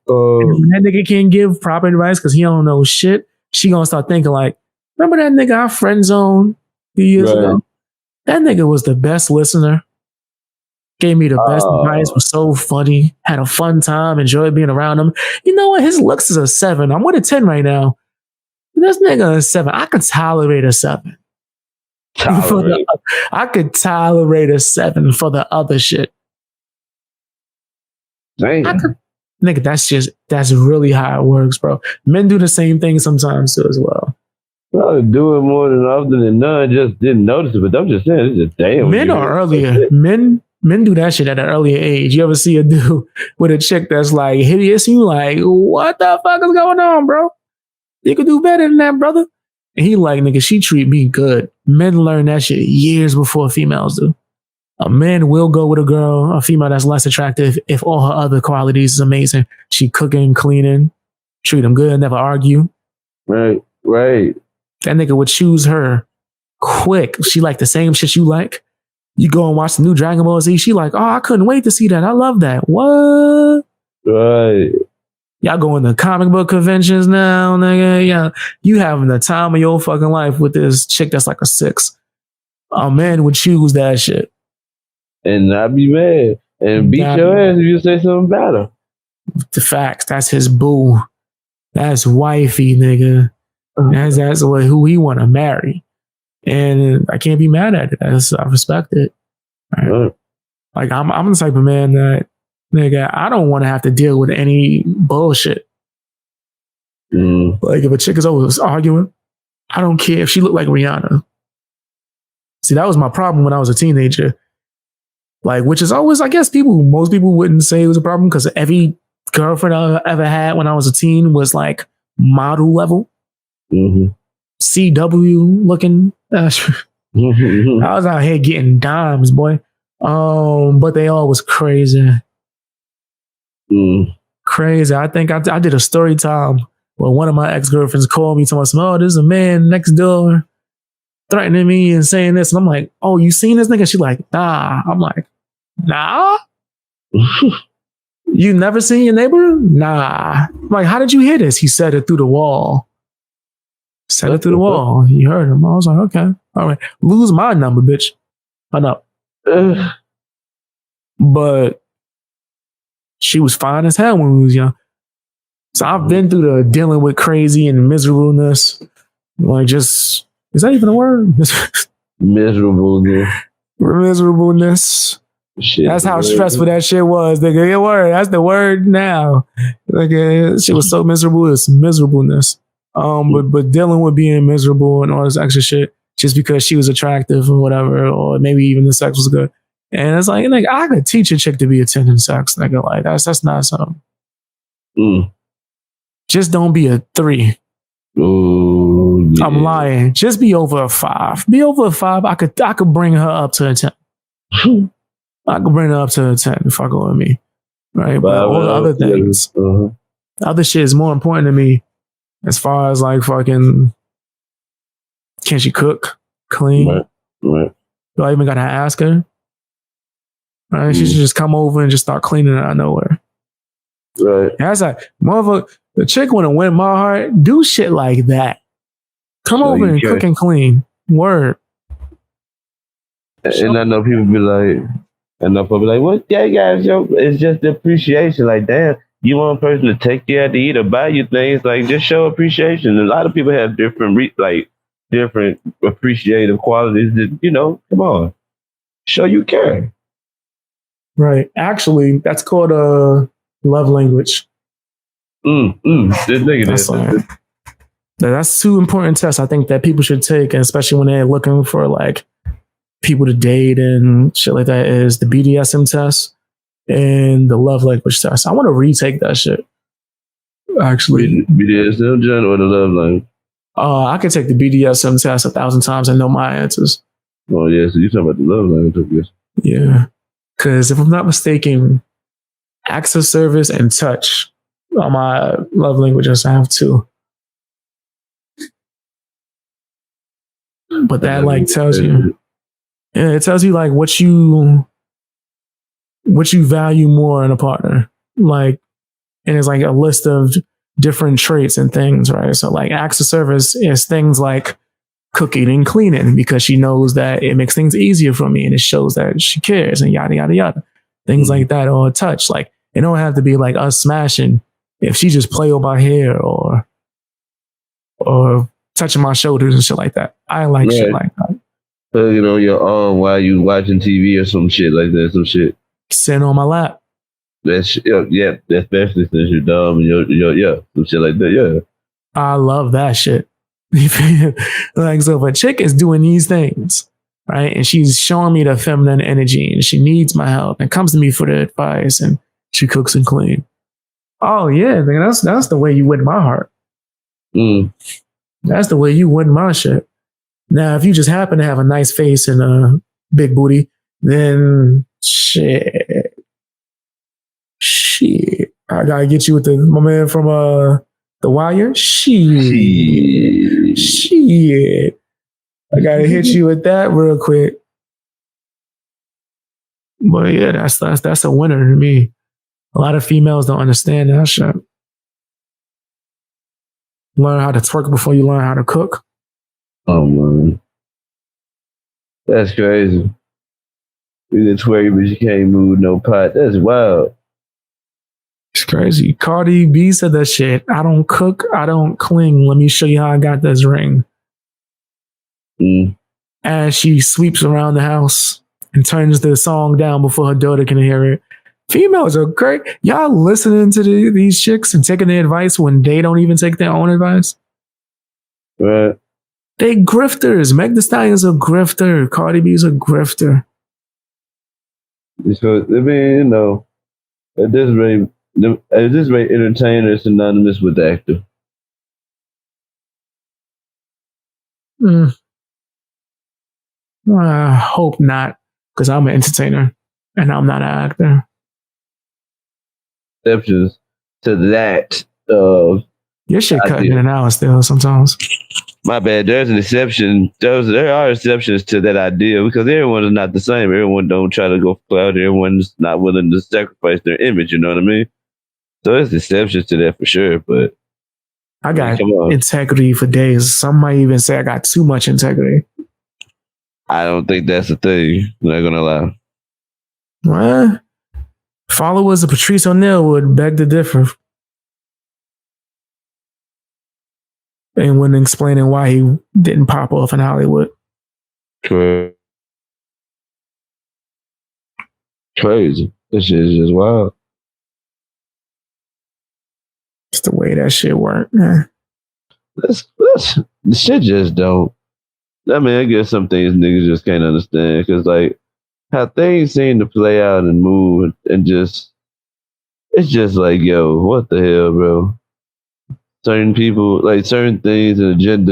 And when that nigga can't give proper advice because he don't know shit, she gonna start thinking like, remember that nigga I friend zoned a few years ago? That nigga was the best listener. Gave me the best advice, was so funny, had a fun time, enjoyed being around him. You know what? His looks is a 7. I'm with a 10 right now. This nigga a 7. I could tolerate a 7. I could tolerate a 7 for the other shit. Damn. Nigga, that's really how it works, bro. Men do the same thing sometimes too as well. Well, do it more than often than none. Just didn't notice it, but I'm just saying, it's just damn. Men are earlier. Men do that shit at an earlier age. You ever see a dude with a chick that's like hideous? You like, what the fuck is going on, bro? You could do better than that, brother. And he like, nigga, she treat me good. Men learn that shit years before females do. A man will go with a female that's less attractive if all her other qualities is amazing. She cooking, cleaning, treat him good, never argue. Right. That nigga would choose her quick. She like the same shit you like. You go and watch the new Dragon Ball Z. She like, oh, I couldn't wait to see that. I love that. What? Right. Y'all going to comic book conventions now, nigga. Yeah, you having the time of your fucking life with this chick that's like a 6. A man would choose that shit. And not be mad. And beat your ass if you say something about her. The facts. That's his boo. That's wifey, nigga. That's who he want to marry. And I can't be mad at it. I respect it. Right? Like I'm the type of man that, nigga, I don't want to have to deal with any bullshit. Like if a chick is always arguing, I don't care if she looked like Rihanna. See, that was my problem when I was a teenager. Like, which is always, I guess most people wouldn't say it was a problem because every girlfriend I ever had when I was a teen was like model level. CW looking. I was out here getting dimes, boy. But they all was crazy. Crazy. I think I did a story time where one of my ex-girlfriends called me telling me, oh, there's a man next door threatening me and saying this. And I'm like, oh, you seen this nigga? She's like, nah. I'm like, nah? You never seen your neighbor? Nah. I'm like, how did you hear this? He said it through the wall. Said it through the wall. You heard him. I was like, okay. All right. Lose my number, bitch. I know. But she was fine as hell when we was young. So I've been through the dealing with crazy and miserableness. Like just, is that even a word? Miserableness. Miserableness. Shit, that's how stressful that shit was. Nigga, your word. That's the word now. Like shit was so miserable. It's miserableness. But dealing with being miserable and all this extra shit just because she was attractive or whatever, or maybe even the sex was good. And it's like I could teach a chick to be a 10 in sex. Nigga, like that's not something. Just don't be a 3. Ooh, yeah. I'm lying. Just be over a 5. Be over a 5. I could bring her up to a 10. I could bring her up to a 10 if I go with me. Right. But all the other things, other shit is more important to me. As far as like fucking, can she cook, clean? Right. Do I even gotta ask her? Right? She should just come over and just start cleaning it out of nowhere. Right. That's like, motherfucker, the chick wanna win my heart, do shit like that. Come over and cook and clean. Word. And I know people be like, what? Yeah, guys, it's just appreciation. Like, damn. You want a person to take you out to eat or buy you things, like just show appreciation. A lot of people have different appreciative qualities that, come on, show you care. Right. Actually, that's called a love language. That's 2 important tests I think that people should take, and especially when they're looking for like people to date and shit like that, is the BDSM test and the love language test. I want to retake that shit. Actually, BDSM or the love language? I could take the BDSM test 1,000 times and know my answers. Oh yeah, so you're talking about the love language, I guess. Yeah, because if I'm not mistaken, acts of service and touch are my love languages. I have 2, but that like tells you, it tells you like what you value more in a partner. Like and it's like a list of different traits and things, right? So like acts of service is things like cooking and cleaning because she knows that it makes things easier for me and it shows that she cares and yada yada yada. Things like that, or a touch. Like it don't have to be like us smashing. If she just play on my hair or touching my shoulders and shit like that, I like shit like that. Putting on your arm while you watching TV or some shit like that, some shit. Sitting on my lap. That's yeah, especially since you're dumb and you're some shit like that. Yeah, I love that shit. Like, so if a chick is doing these things, right, and she's showing me the feminine energy and she needs my help and comes to me for the advice and she cooks and clean. Oh yeah, man, that's the way you win my heart. That's the way you win my shit. Now, if you just happen to have a nice face and a big booty, then shit, I gotta get you with my man from The Wire. Shit. I gotta hit you with that real quick. But yeah, that's a winner to me. A lot of females don't understand that shit. Learn how to twerk before you learn how to cook. Oh man, that's crazy. You can twerk, but you can't move no pot. That's wild. It's crazy. Cardi B said that shit. I don't cook, I don't cling. Let me show you how I got this ring. As she sweeps around the house and turns the song down before her daughter can hear it. Females are great. Y'all listening to these chicks and taking their advice when they don't even take their own advice? Right. They grifters. Meg Thee Stallion's a grifter. Cardi B's a grifter. So, I mean, at this rate, entertainer is synonymous with actor. I hope not, because I'm an entertainer and I'm not an actor. Exceptions to that. Your shit cutting in and out still sometimes. My bad. There's an exception. There are exceptions to that idea because everyone is not the same. Everyone don't try to go cloud. Everyone's not willing to sacrifice their image. You know what I mean? So there's exceptions to that for sure. But I got integrity for days. Some might even say I got too much integrity. I don't think that's the thing. I'm not gonna lie. Well, followers of Patrice O'Neal would beg to differ. And when explaining why he didn't pop off in Hollywood. Crazy. This shit is just wild. It's the way that shit worked, man. The shit just don't. I mean, I guess some things niggas just can't understand because, like, how things seem to play out and move and just, it's just like, yo, what the hell, bro? Certain people, like certain things and agendas